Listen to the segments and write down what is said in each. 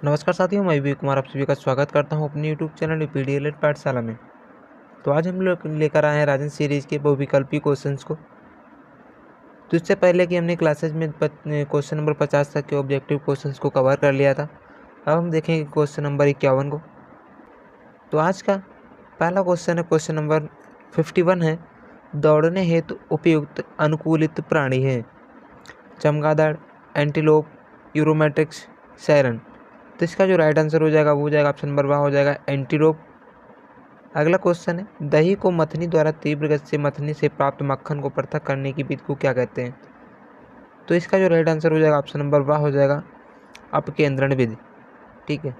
नमस्कार साथियों, मैं विवेक कुमार आप सभी का स्वागत करता हूं अपने यूट्यूब चैनल पीडीएलएड पाठशाला में। तो आज हम लोग लेकर आए हैं राजन सीरीज के बहुविकल्पी क्वेश्चंस को। तो इससे पहले कि हमने क्लासेज में क्वेश्चन नंबर 50 तक के ऑब्जेक्टिव क्वेश्चंस को कवर कर लिया था, अब हम देखेंगे क्वेश्चन नंबर 51 को। तो आज का पहला क्वेश्चन है, क्वेश्चन नंबर 51 है, दौड़ने हेतु उपयुक्त अनुकूलित प्राणी है। चमगादड़, एंटीलोप, यूरोमेट्रिक्स, सैरन। तो इसका जो राइट आंसर हो जाएगा वो हो जाएगा ऑप्शन नंबर वाह हो जाएगा एंटीलोप। अगला क्वेश्चन है, दही को मथनी द्वारा तीव्र गति से मथने से प्राप्त मक्खन को पृथक करने की विधि को क्या कहते हैं। तो इसका जो राइट आंसर हो जाएगा ऑप्शन नंबर वाह हो जाएगा अपकेंद्रण विधि। ठीक है।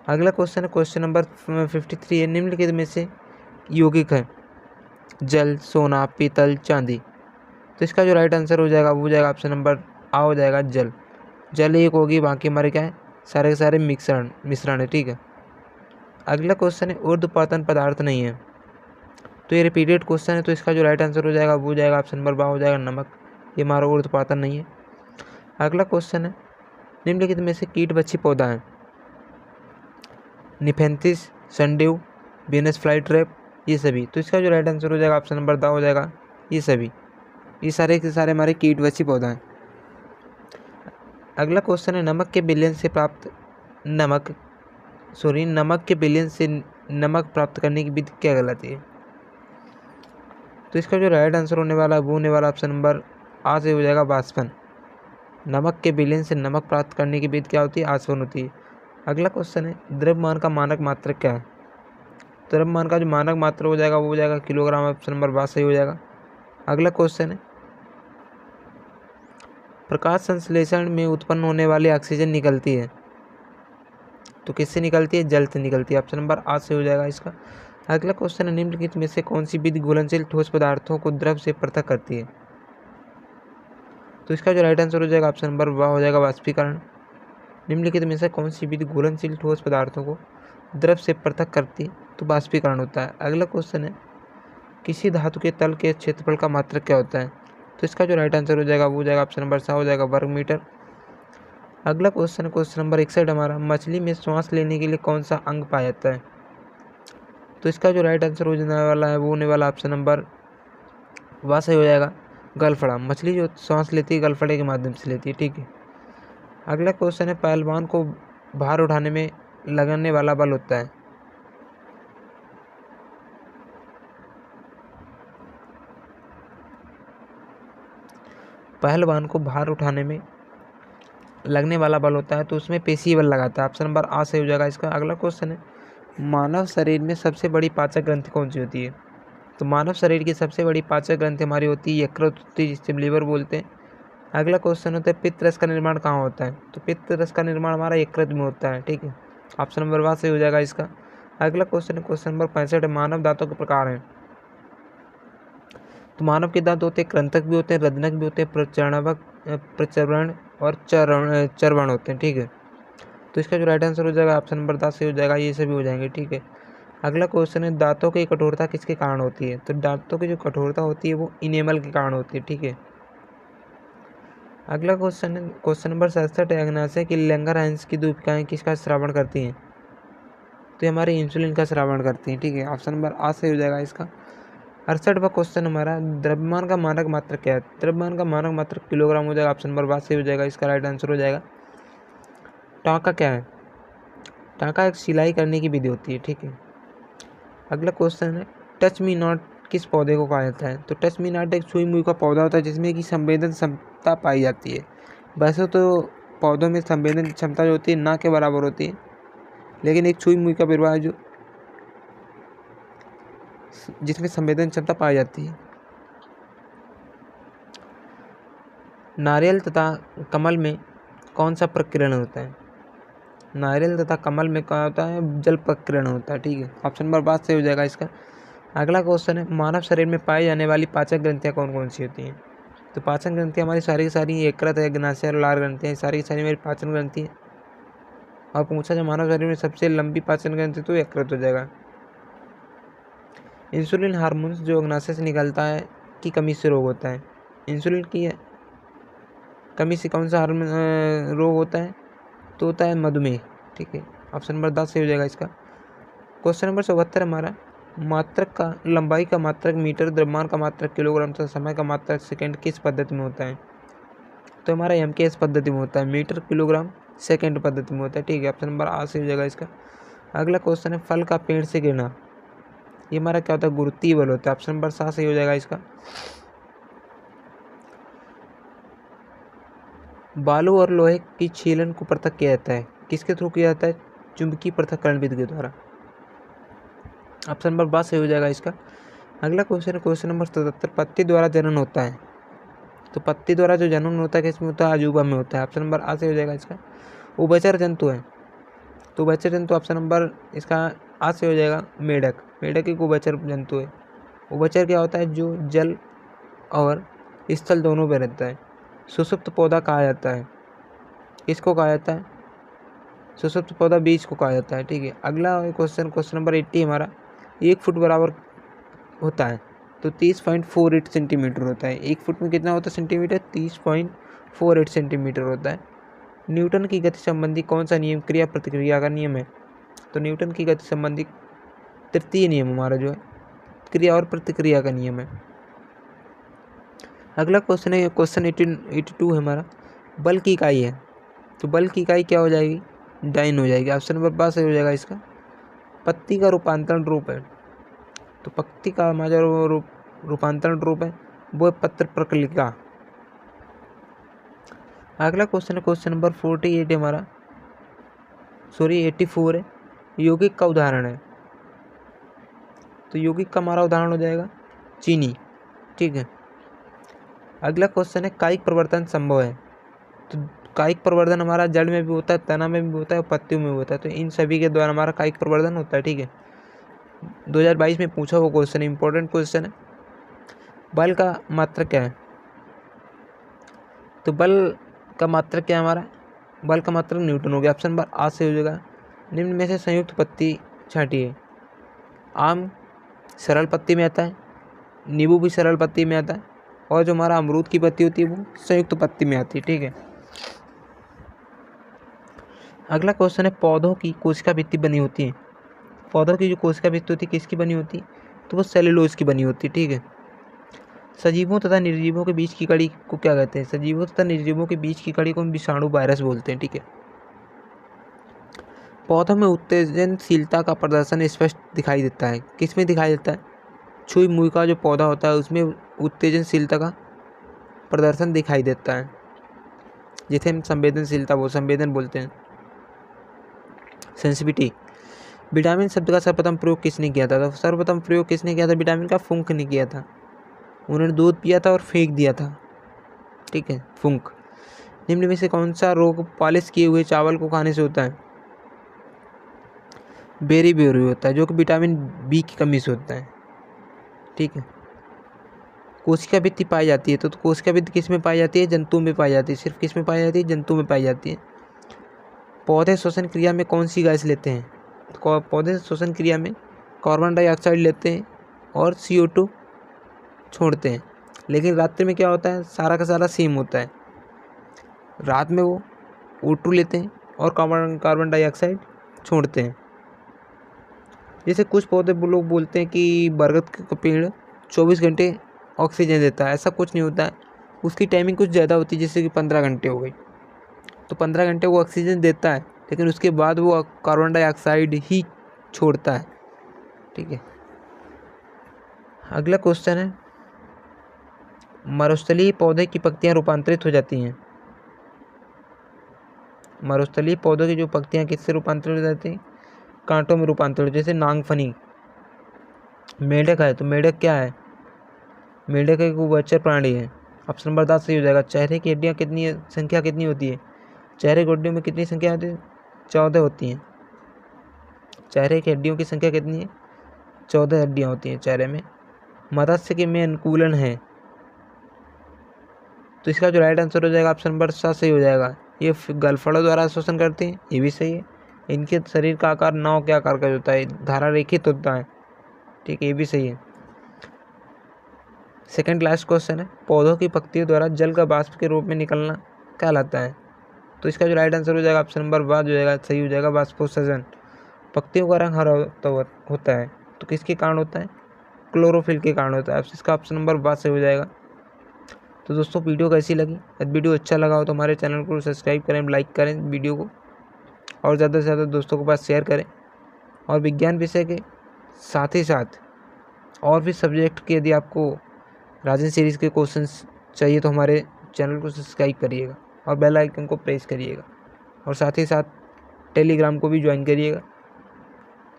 अगला क्वेश्चन है, क्वेश्चन नंबर 53 है, निम्नलिखित में से यौगिक है जल, सोना, पीतल, चांदी। तो इसका जो राइट आंसर हो जाएगा वो हो जाएगा ऑप्शन नंबर आ हो जाएगा जल। जल एक होगी, बाकी हमारे क्या है, सारे के सारे मिश्रण है। ठीक है। अगला क्वेश्चन है, ऊर्ध्वपातन पदार्थ नहीं है। तो ये रिपीटेड क्वेश्चन है, तो इसका जो राइट आंसर हो जाएगा वो हो जाएगा ऑप्शन नंबर बा हो जाएगा नमक। ये हमारा ऊर्ध्वपातन नहीं है। अगला क्वेश्चन है, निम्नलिखित में से कीट बच्ची पौधा है। निफेंथिस, सनड्यू, वीनस फ्लाई ट्रैप, ये सभी। तो इसका जो राइट आंसर हो जाएगा ऑप्शन नंबर दा हो जाएगा ये सभी। ये सारे के सारे हमारे कीट बच्ची पौधा हैं। अगला क्वेश्चन है, नमक के विलयन से नमक प्राप्त करने की विधि क्या कहलाती है। तो इसका जो राइट आंसर होने वाला है वो होने वाला ऑप्शन नंबर आ से हो जाएगा वाष्पन। नमक के विलयन से नमक प्राप्त करने की विधि क्या होती है, आसवन होती है। अगला क्वेश्चन है, द्रव्यमान का मानक मात्रक क्या है। द्रव्यमान का जो मानक मात्रा हो जाएगा वो हो जाएगा किलोग्राम, ऑप्शन नंबर बा सही हो जाएगा। अगला क्वेश्चन है, प्रकाश संश्लेषण में उत्पन्न होने वाली ऑक्सीजन निकलती है तो किससे निकलती है, जल से निकलती है। ऑप्शन नंबर आ से हो जाएगा इसका। अगला क्वेश्चन है, निम्नलिखित में से कौन सी विधि घुलनशील ठोस पदार्थों को द्रव से पृथक करती है। तो इसका जो राइट आंसर हो जाएगा ऑप्शन नंबर वाह हो जाएगा वाष्पीकरण। निम्नलिखित में से कौन सी विधि घुलनशील ठोस पदार्थों को द्रव से पृथक करती है, तो वाष्पीकरण होता है। अगला क्वेश्चन है, किसी धातु के तल के क्षेत्रफल का मात्रक क्या होता है। तो इसका जो राइट आंसर हो जाएगा वो हो जाएगा ऑप्शन नंबर सा हो जाएगा वर्ग मीटर। अगला क्वेश्चन है, क्वेश्चन नंबर 61 हमारा, मछली में श्वास लेने के लिए कौन सा अंग पाया जाता है। तो इसका जो राइट आंसर होने वाला है वो होने वाला ऑप्शन नंबर वह सही हो जाएगा गलफड़ा। मछली जो सांस लेती है गलफड़े के माध्यम से लेती है। ठीक है। अगला क्वेश्चन है, पहलवान को भार उठाने में लगने वाला बल होता है। पहलवान को भार उठाने में लगने वाला बल होता है तो उसमें पेशी बल लगाता है। ऑप्शन नंबर आ सही हो जाएगा इसका। अगला क्वेश्चन है, मानव शरीर में सबसे बड़ी पाचक ग्रंथि कौन सी होती है। तो मानव शरीर की सबसे बड़ी पाचक ग्रंथि हमारी होती है यकृत होती है, जिसे लीवर बोलते हैं। अगला क्वेश्चन होता है, पित्त रस का निर्माण कहाँ होता है। तो पित्त रस का निर्माण हमारा यकृत में होता है। ठीक है। ऑप्शन नंबर वाह सही हो जाएगा इसका। अगला क्वेश्चन है, क्वेश्चन नंबर 65 है, मानव दांतों के प्रकार हैं। तो मानव के दांत होते हैं कृंतक भी होते हैं, रद्नक भी होते हैं, प्रचर्वण और चर्वण होते हैं। ठीक है। तो इसका जो राइट आंसर हो जाएगा ऑप्शन नंबर 10 सही हो जाएगा, ये सभी हो जाएंगे। ठीक है। अगला क्वेश्चन है, दांतों की कठोरता किसके कारण होती है। तो दांतों की जो कठोरता होती है वो इनेमल के कारण होती है। ठीक है। अगला क्वेश्चन है, क्वेश्चन नंबर 67 है, अग्नाशय की लैंगरहांस की दूपिकाएं किसका श्रावण करती हैं। तो ये हमारे इंसुलिन का श्रावण करती हैं। ठीक है। ऑप्शन नंबर आ सही हो जाएगा इसका। 68वां क्वेश्चन हमारा, द्रव्यमान का मानक मात्रक क्या है। द्रव्यमान का मानक मात्रक किलोग्राम हो जाएगा। ऑप्शन नंबर बा सही हो जाएगा इसका। राइट आंसर हो जाएगा। टाँका क्या है। टाँका एक सिलाई करने की विधि होती है। ठीक है। अगला क्वेश्चन है, टच मी नॉट किस पौधे को कहा जाता है। तो टच मी नॉट एक छुई मुई का पौधा होता है जिसमें कि संवेदन क्षमता पाई जाती है। वैसे तो पौधों में संवेदन क्षमता जो होती है ना के बराबर होती है, लेकिन एक छुई मुई का पेड़वा है जो जिसमें संवेदन क्षमता पाई जाती है। नारियल तथा कमल में कौन सा प्रकीर्णन होता है। नारियल तथा कमल में क्या होता है, जल प्रकीर्णन होता है। ठीक है। ऑप्शन नंबर बात सही हो जाएगा इसका। अगला क्वेश्चन है, मानव शरीर में पाई जाने वाली पाचक ग्रंथियाँ कौन कौन सी होती हैं। तो पाचन ग्रंथियाँ हमारी सारी की सारी यकृत है, अग्नाशय और लार ग्रंथियाँ, सारी की सारी मेरी पाचन ग्रंथि है। और पूछा जाए मानव शरीर में सबसे लंबी पाचन ग्रंथि तो यकृत हो जाएगा। इंसुलिन हार्मोन्स जो अग्नाशय से निकलता है की कमी से रोग होता है। इंसुलिन की कमी से कौन सा हार्मोन रोग होता है, तो होता है मधुमेह। ठीक है, ऑप्शन नंबर 10 सही हो जाएगा इसका। क्वेश्चन नंबर 74 हमारा, मात्रक का लंबाई का मात्रक मीटर, द्रव्यमान का मात्रक किलोग्राम तथा समय का मात्रक सेकंड किस पद्धति में होता है? तो हमारा MKS पद्धति में होता है, मीटर किलोग्राम सेकंड पद्धति में होता है, ठीक है, ऑप्शन नंबर आ सही हो जाएगा इसका। अगला क्वेश्चन है, फल का पेड़ से गिरना, ये हमारा क्या होता है? गुरुत्वीय बल होता है, ऑप्शन नंबर 7 सही हो जाएगा इसका। बालू और लोहे की छीलन को पृथक किया जाता है, किसके थ्रू किया जाता है? चुंबकीय पृथक्करण विधि के द्वारा, ऑप्शन नंबर 12 सही हो जाएगा इसका। अगला क्वेश्चन है क्वेश्चन नंबर 77, पत्ती द्वारा जनन होता है, तो पत्ती द्वारा जो जनन होता है किसमें होता है? अजूबा में होता है, ऑप्शन नंबर आ सही हो जाएगा इसका। उभयचर जंतु है, तो उभयचर जंतु ऑप्शन नंबर इसका आ से हो जाएगा। मेढक, मेढक एक उभयचर जंतु है। उभयचर क्या होता है? जो जल और स्थल दोनों पे रहता है। सुषुप्त पौधा कहा जाता है, किसको कहा जाता है? सुषुप्त पौधा बीज को कहा जाता है, ठीक है। अगला क्वेश्चन, क्वेश्चन नंबर 80 हमारा, 1 फुट बराबर होता है, तो 30.48 सेंटीमीटर होता है। 1 फुट में कितना होता है सेंटीमीटर? 30.48 सेंटीमीटर होता है। न्यूटन की गति संबंधी कौन सा नियम क्रिया प्रतिक्रिया का नियम है? तो न्यूटन की गति संबंधी तृतीय नियम हमारा जो है क्रिया और प्रतिक्रिया का नियम है। अगला क्वेश्चन है क्वेश्चन 82 है हमारा, बल की इकाई है, तो बल की इकाई क्या हो जाएगी? डाइन हो जाएगी, ऑप्शन नंबर 12 सही हो जाएगा इसका। पत्ती का रूपांतरण रूप है, तो पत्ती का हमारा जो रूपांतरण रूप है वो है पत्र प्रकलिका। अगला क्वेश्चन है क्वेश्चन नंबर 48 हमारा, 84 है, यौगिक का उदाहरण है, तो यौगिक का हमारा उदाहरण हो जाएगा चीनी, ठीक है। अगला क्वेश्चन है, कायिक प्रवर्तन संभव है, तो कायिक प्रवर्धन हमारा जड़ में भी होता है, तना में भी होता है और पत्तियों में भी होता है, तो इन सभी के द्वारा हमारा कायिक प्रवर्धन होता है, ठीक है। 2022 में पूछा हुआ क्वेश्चन है, इंपॉर्टेंट क्वेश्चन है। बल का मात्रक क्या है? तो बल का मात्रक क्या है हमारा? बल का मात्रक न्यूटन हो गया, ऑप्शन नंबर आ से हो जाएगा। निम्न में से संयुक्त पत्ती छांटिए। आम सरल पत्ती में आता है, नींबू भी सरल पत्ती में आता है, और जो हमारा अमरूद की पत्ती होती है वो संयुक्त पत्ती में आती है, ठीक है। अगला क्वेश्चन है, पौधों की कोशिका भित्ति बनी होती है, पौधों की जो कोशिका भित्ति होती है किसकी बनी होती है? तो वो सेलुलोज की बनी होती है, ठीक है। सजीवों तथा निर्जीवों के बीच की कड़ी को क्या कहते हैं? सजीवों तथा निर्जीवों के बीच की कड़ी को हम विषाणु वायरस बोलते हैं, ठीक है। पौधों में उत्तेजनशीलता का प्रदर्शन स्पष्ट दिखाई देता है, किस में दिखाई देता है? छुई मुई का जो पौधा होता है उसमें उत्तेजनशीलता का प्रदर्शन दिखाई देता है, जिसे हम संवेदन बोलते हैं, सेंसिटिविटी। विटामिन शब्द का सर्वप्रथम प्रयोग किसने किया था? तो सर्वप्रथम प्रयोग किसने किया था विटामिन का? फुंक ने किया था। उन्होंने दूध पिया था और फेंक दिया था, ठीक है, फुंक। निम्न में से कौन सा रोग पॉलिश किए हुए चावल को खाने से होता है? बेरी होता है, जो कि विटामिन बी की कमी से होता है, ठीक है। कोशिका भित्ति पाई जाती है, तो कोशिका भित्ति किस में पाई जाती है? जंतुओं में पाई जाती है। सिर्फ किस में पाई जाती है? जंतुओं में पाई जाती है। पौधे श्वसन क्रिया में कौन सी गैस लेते हैं? तो पौधे श्वसन क्रिया में कार्बन डाइऑक्साइड लेते हैं और CO2 छोड़ते हैं, लेकिन रात्रि में क्या होता है? सारा का सारा सेम होता है, रात में वो O2 लेते हैं और कार्बन डाइऑक्साइड छोड़ते हैं। जैसे कुछ पौधे लोग बोलते हैं कि बरगद का पेड़ 24 घंटे ऑक्सीजन देता है, ऐसा कुछ नहीं होता है, उसकी टाइमिंग कुछ ज़्यादा होती है, जैसे कि 15 घंटे हो गई, तो 15 घंटे वो ऑक्सीजन देता है, लेकिन उसके बाद वो कार्बन डाइऑक्साइड ही छोड़ता है, ठीक है। अगला क्वेश्चन है, मरुस्थलीय पौधे की पत्तियां रूपांतरित हो जाती हैं, मरुस्थलीय पौधों की जो पत्तियां किससे रूपांतरित हो जाती हैं? कांटों में रूपांतरित, जैसे नागफनी। मेढक है, तो मेढक क्या है? मेढक एक उभयचर प्राणी है, ऑप्शन नंबर 10 सही हो जाएगा। चेहरे की हड्डियाँ कितनी है? संख्या कितनी होती है? चेहरे की हड्डियों में कितनी संख्या होती है? 14 होती हैं। चेहरे की हड्डियों की संख्या कितनी है? 14 हड्डियाँ होती हैं चेहरे में। मत्स्य के में अनुकूलन है, तो इसका जो राइट आंसर हो जाएगा ऑप्शन नंबर 7 सही हो जाएगा। ये गलफड़ों द्वारा शोषण करते हैं, ये भी सही है। इनके शरीर का आकार नाव के आकार का होता है, धारा रेखित होता है, ठीक है, ये भी सही है। सेकंड लास्ट क्वेश्चन है, पौधों की पत्तियों द्वारा जल का वाष्प के रूप में निकलना कहलाता है? तो इसका जो राइट आंसर हो जाएगा ऑप्शन नंबर वा जो जाएगा सही हो जाएगा, वाष्पोत्सर्जन। पत्तियों का रंग हरा होता है तो किसके कारण होता है? क्लोरोफिल के कारण होता है। इसका ऑप्शन नंबर वा सही हो जाएगा। तो दोस्तों वीडियो कैसी लगी? यदि वीडियो अच्छा लगा हो तो हमारे चैनल को सब्सक्राइब करें, लाइक करें वीडियो को, और ज़्यादा से ज़्यादा दोस्तों के पास शेयर करें। और विज्ञान विषय के साथ ही साथ और भी सब्जेक्ट के यदि आपको राजन सीरीज़ के क्वेश्चंस चाहिए तो हमारे चैनल को सब्सक्राइब करिएगा और बेल आइकन को प्रेस करिएगा, और साथ ही साथ टेलीग्राम को भी ज्वाइन करिएगा।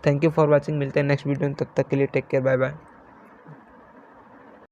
Thank you for watching. मिलते हैं नेक्स्ट वीडियो में, तब तक के लिए टेक केयर, बाय बाय।